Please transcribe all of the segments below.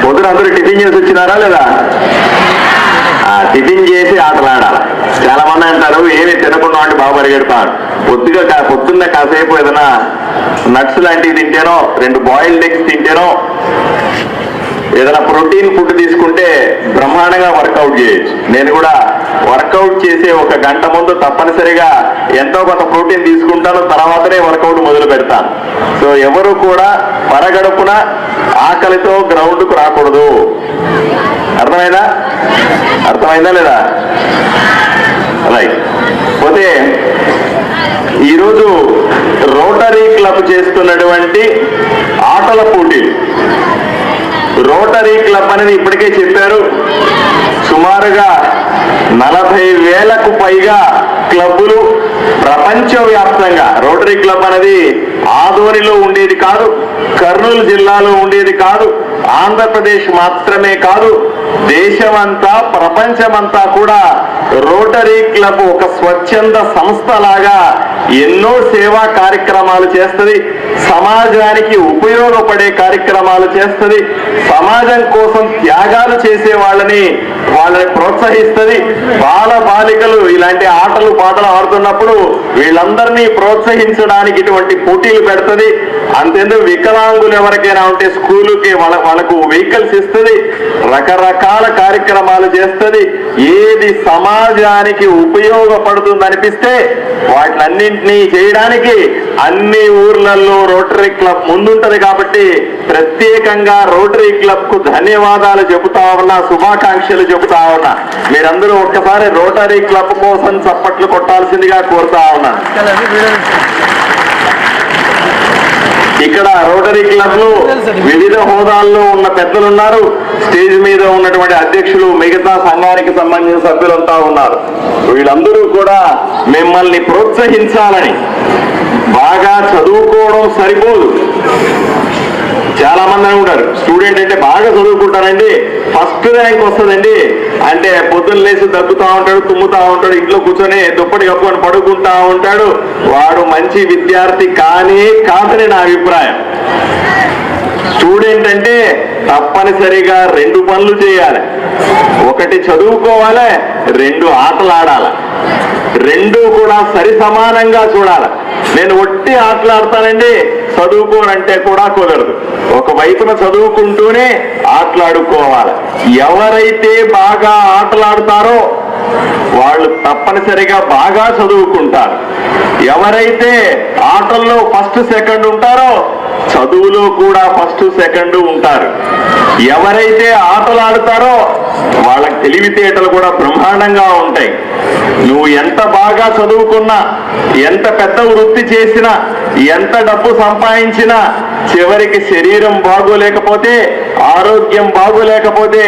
పొద్దున అందరూ టిఫిన్ చేసి వచ్చినారా లేదా? టిఫిన్ చేసి ఆటలాడాలి. చాలా మంది అంటారు ఏమి తినకుండా అంటే బాగా పరిగెడతాడు. పొద్దున్న కాసేపు ఏదైనా నట్స్ లాంటివి తింటేనో, 2 బాయిల్డ్ ఎగ్స్ తింటేనో, ఏదైనా ప్రోటీన్ ఫుడ్ తీసుకుంటే బ్రహ్మాండంగా వర్కౌట్ చేయొచ్చు. నేను కూడా వర్కౌట్ చేసే 1 గంట ముందు తప్పనిసరిగా ఎంతో కొంత ప్రోటీన్ తీసుకుంటాను, తర్వాతనే వర్కౌట్ మొదలు పెడతాను. సో ఎవరు కూడా పరగడుపున ఆకలితో గ్రౌండ్కు రాకూడదు. అర్థమైందా లేదా? రైట్. పోతే ఈరోజు రోటరీ క్లబ్ చేస్తున్నటువంటి ఆటల పోటీలు. రోటరీ క్లబ్ అనేది ఇప్పటికే చెప్పారు, సుమారుగా 40,000కు పైగా క్లబ్బులు ప్రపంచవ్యాప్తంగా. రోటరీ క్లబ్ అనేది ఆదోనిలో ఉండేది కాదు, కర్నూలు జిల్లాలో ఉండేది కాదు, ఆంధ్రప్రదేశ్ మాత్రమే కాదు, దేశమంతా ప్రపంచమంతా కూడా రోటరీ క్లబ్ ఒక స్వచ్ఛంద సంస్థలాగా ఎన్నో సేవా కార్యక్రమాలు చేస్తుంది, సమాజానికి ఉపయోగపడే కార్యక్రమాలు చేస్తుంది, సమాజం కోసం త్యాగాలు చేసే వాళ్ళని ప్రోత్సహిస్తుంది. బాలికలు ఇలాంటి ఆటలు పాటలు ఆడుతున్నప్పుడు వీళ్ళందరినీ ప్రోత్సహించడానికి ఇటువంటి పోటీలు పెడుతుంది. అంతేందుకు వికలాంగులు ఎవరికైనా ఉంటే స్కూలుకి వాళ్ళకు వెహికల్స్ ఇస్తుంది, రకరకాల కార్యక్రమాలు చేస్తుంది. ఏది సమాజానికి ఉపయోగపడుతుంది అనిపిస్తే వాటినన్నింటినీ చేయడానికి అన్ని ఊర్లలో రోటరీ క్లబ్ ముందుంటది. కాబట్టి ప్రత్యేకంగా రోటరీ క్లబ్ కు ధన్యవాదాలు చెబుతా ఉన్నా, శుభాకాంక్షలు చెబుతా ఉన్నా. మీరందరూ ఒక్కసారి రోటరీ క్లబ్ కోసం చప్పట్లు కొట్టాల్సిందిగా కోరుతా ఉన్నా. ఇక్కడ రోటరీ క్లబ్ లో వివిధ హోదాల్లో ఉన్న పెద్దలున్నారు, స్టేజ్ మీద ఉన్నటువంటి అధ్యక్షులు, మిగతా సంఘానికి సంబంధించిన సభ్యులంతా ఉన్నారు. వీళ్ళందరూ కూడా మిమ్మల్ని ప్రోత్సహించాలని. బాగా చదువుకోవడం సరిపోదు. చాలా మంది అనుకుంటారు స్టూడెంట్ అంటే బాగా చదువుకుంటారండి, ఫస్ట్ ర్యాంక్ వస్తుందండి అంటే పొద్దున్న లేచి దగ్గుతా ఉంటాడు, తుమ్ముతా ఉంటాడు, ఇంట్లో కూర్చొని దుప్పటి కప్పుకొని పడుకుంటా ఉంటాడు, వాడు మంచి విద్యార్థి కాదని నా అభిప్రాయం. స్టూడెంట్ అంటే తప్పనిసరిగా 2 పనులు చేయాలి. 1 చదువుకోవాలి, 2 ఆటలు ఆడాలి. 2 కూడా సరి సమానంగా చూడాలి. నేను ఒట్టి ఆటలాడతానండి, చదువుకోనంటే కూడా కుదరదు. ఒకవైపున చదువుకుంటూనే ఆటలాడుకోవాలి. ఎవరైతే బాగా ఆటలాడతారో వాళ్ళు తప్పనిసరిగా బాగా చదువుకుంటారు. ఎవరైతే ఆటల్లో ఫస్ట్ సెకండ్ ఉంటారో చదువులో కూడా ఫస్ట్ సెకండ్ ఉంటారు. ఎవరైతే ఆటలు ఆడుతారో వాళ్ళకి తెలివితేటలు కూడా బ్రహ్మాండంగా ఉంటాయి. నువ్వు ఎంత బాగా చదువుకున్నా, ఎంత పెద్ద వృత్తి చేసినా, ఎంత డబ్బు సంపాదించినా, చివరికి శరీరం బాగోలేకపోతే, ఆరోగ్యం బాగోలేకపోతే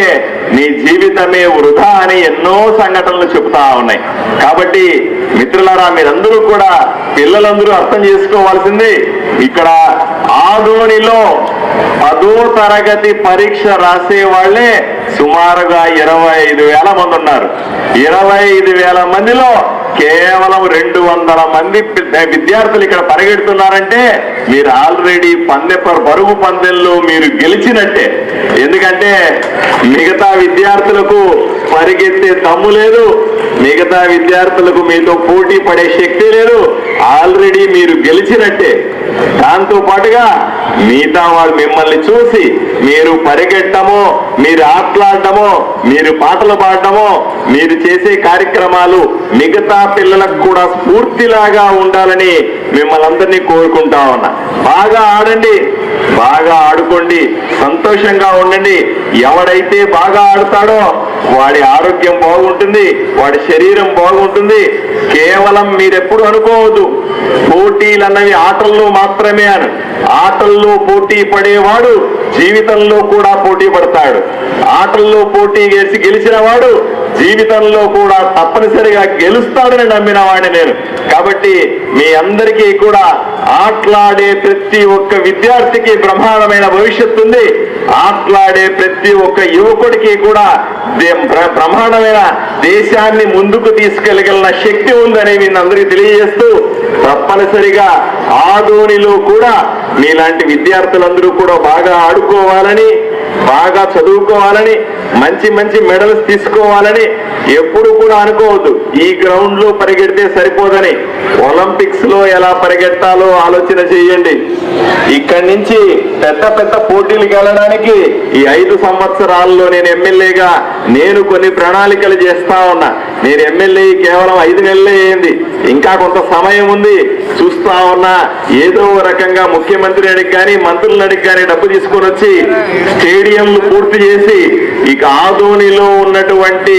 నీ జీవితమే వృధా అని ఎన్నో సంఘటనలు చెబుతా ఉన్నాయి. కాబట్టి మిత్రులారా, మీరందరూ కూడా పిల్లలందరూ అర్థం చేసుకోవాల్సింది, ఇక్కడ ఆదోనిలో 10వ తరగతి పరీక్ష రాసే వాళ్ళే సుమారుగా 25,000 మంది ఉన్నారు. 25,000 మందిలో కేవలం 200 మంది విద్యార్థులు ఇక్కడ పరిగెడుతున్నారంటే మీరు ఆల్రెడీ పరుగు పందెంలో మీరు గెలిచినట్టే. ఎందుకంటే మిగతా విద్యార్థులకు పరిగెత్తే దమ్ము లేదు, మిగతా విద్యార్థులకు మీతో పోటీ పడే శక్తి లేదు, ఆల్రెడీ మీరు గెలిచినట్టే. దాంతో పాటుగా మిగతా వాళ్ళు మిమ్మల్ని చూసి మీరు పరిగెట్టమో, మీరు ఆటలాడటమో, మీరు పాటలు పాడటమో, మీరు చేసే కార్యక్రమాలు మిగతా పిల్లలకు కూడా స్ఫూర్తిలాగా ఉండాలని మిమ్మల్ని అందరినీ కోరుకుంటా ఉన్నా. బాగా ఆడండి, బాగా ఆడుకోండి, సంతోషంగా ఉండండి. ఎవడైతే బాగా ఆడతాడో వాడి ఆరోగ్యం బాగుంటుంది, వాడి శరీరం బాగుంటుంది. కేవలం మీరెప్పుడు అనుకోవద్దు పోటీలు అన్నవి ఆటల్లో మాత్రమే అని. ఆటల్లో పోటీ పడేవాడు జీవితంలో కూడా పోటీ పడతాడు. ఆటల్లో పోటీ గెలిచిన వాడు జీవితంలో కూడా తప్పనిసరిగా గెలుస్తాడని నమ్మిన వాడిని నేను. కాబట్టి మీ అందరికీ కూడా ఆటలాడే ప్రతి ఒక్క విద్యార్థికి బ్రహ్మాండమైన భవిష్యత్తు ఉంది. ఆటలాడే ప్రతి ఒక్క యువకుడికి కూడా బ్రహ్మాండమైన దేశాన్ని ముందుకు తీసుకెళ్లగలిగిన శక్తి ఉందని మీ అందరికీ తెలియజేస్తూ, తప్పనిసరిగా ఆదోనిలో కూడా మీలాంటి విద్యార్థులందరూ కూడా బాగా ఆడుకోవాలని, బాగా చదువుకోవాలని, మంచి మంచి మెడల్స్ తీసుకోవాలని ఎప్పుడు కూడా అనుకోవద్దు. ఈ గ్రౌండ్ లో పరిగెడితే సరిపోదని ఒలింపిక్స్ లో ఎలా పరిగెట్టాలో ఆలోచన చేయండి. ఇక్కడి నుంచి పెద్ద పెద్ద పోటీలకు వెళ్ళడానికి ఈ 5 సంవత్సరాల్లో నేను ఎమ్మెల్యేగా నేను కొన్ని ప్రణాళికలు చేస్తా ఉన్నా. నేను ఎమ్మెల్యే కేవలం 5 నెలలే అయింది, ఇంకా కొంత సమయం ఉంది. చూస్తా ఉన్నా ఏదో రకంగా ముఖ్యమంత్రి అడిగి కానీ మంత్రులు అడిగి కానీ డబ్బు తీసుకొని వచ్చి స్టేడియంలు పూర్తి చేసి ఇక ఆదోనిలో ఉన్నటువంటి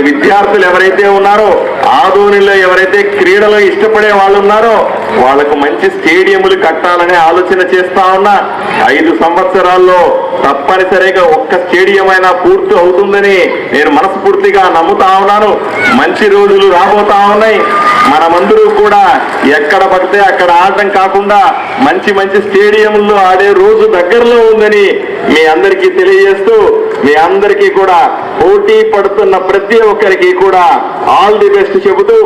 విద్యార్థులు ఎవరైతే ఉన్నారో, ఆదోనిలో ఎవరైతే క్రీడలు ఇష్టపడే వాళ్ళు ఉన్నారో వాళ్ళకు మంచి స్టేడియంలు కట్టాలనే ఆలోచన చేస్తా ఉన్నా. 5 సంవత్సరాల్లో తప్పనిసరిగా ఒక్క స్టేడియం అయినా పూర్తి అవుతుందని నేను మనస్ఫూర్తిగా నమ్ముతా ఉన్నాను. మంచి రోజులు రాబోతా ఉన్నాయి. మనమందరూ కూడా ఎక్కడ పడితే అక్కడ ఆడటం కాకుండా మంచి మంచి స్టేడియంలో ఆడే రోజు దగ్గరలో ఉందని మీ అందరికీ తెలియజేస్తూ, మీ అందరికీ కూడా పోటీ పడుతున్న ప్రతి ఒక్కరికి కూడా ఆల్ ది బెస్ట్ చెబుతూ,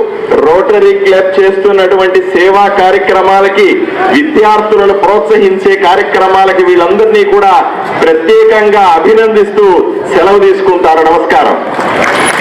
రోటరీ క్లబ్ చేస్తున్నటువంటి సేవా కార్యక్రమాలకి, విద్యార్థులను ప్రోత్సహించే కార్యక్రమాలకి వీళ్ళందరినీ కూడా ప్రత్యేకంగా అభినందిస్తూ సెలవు తీసుకుంటారు. నమస్కారం.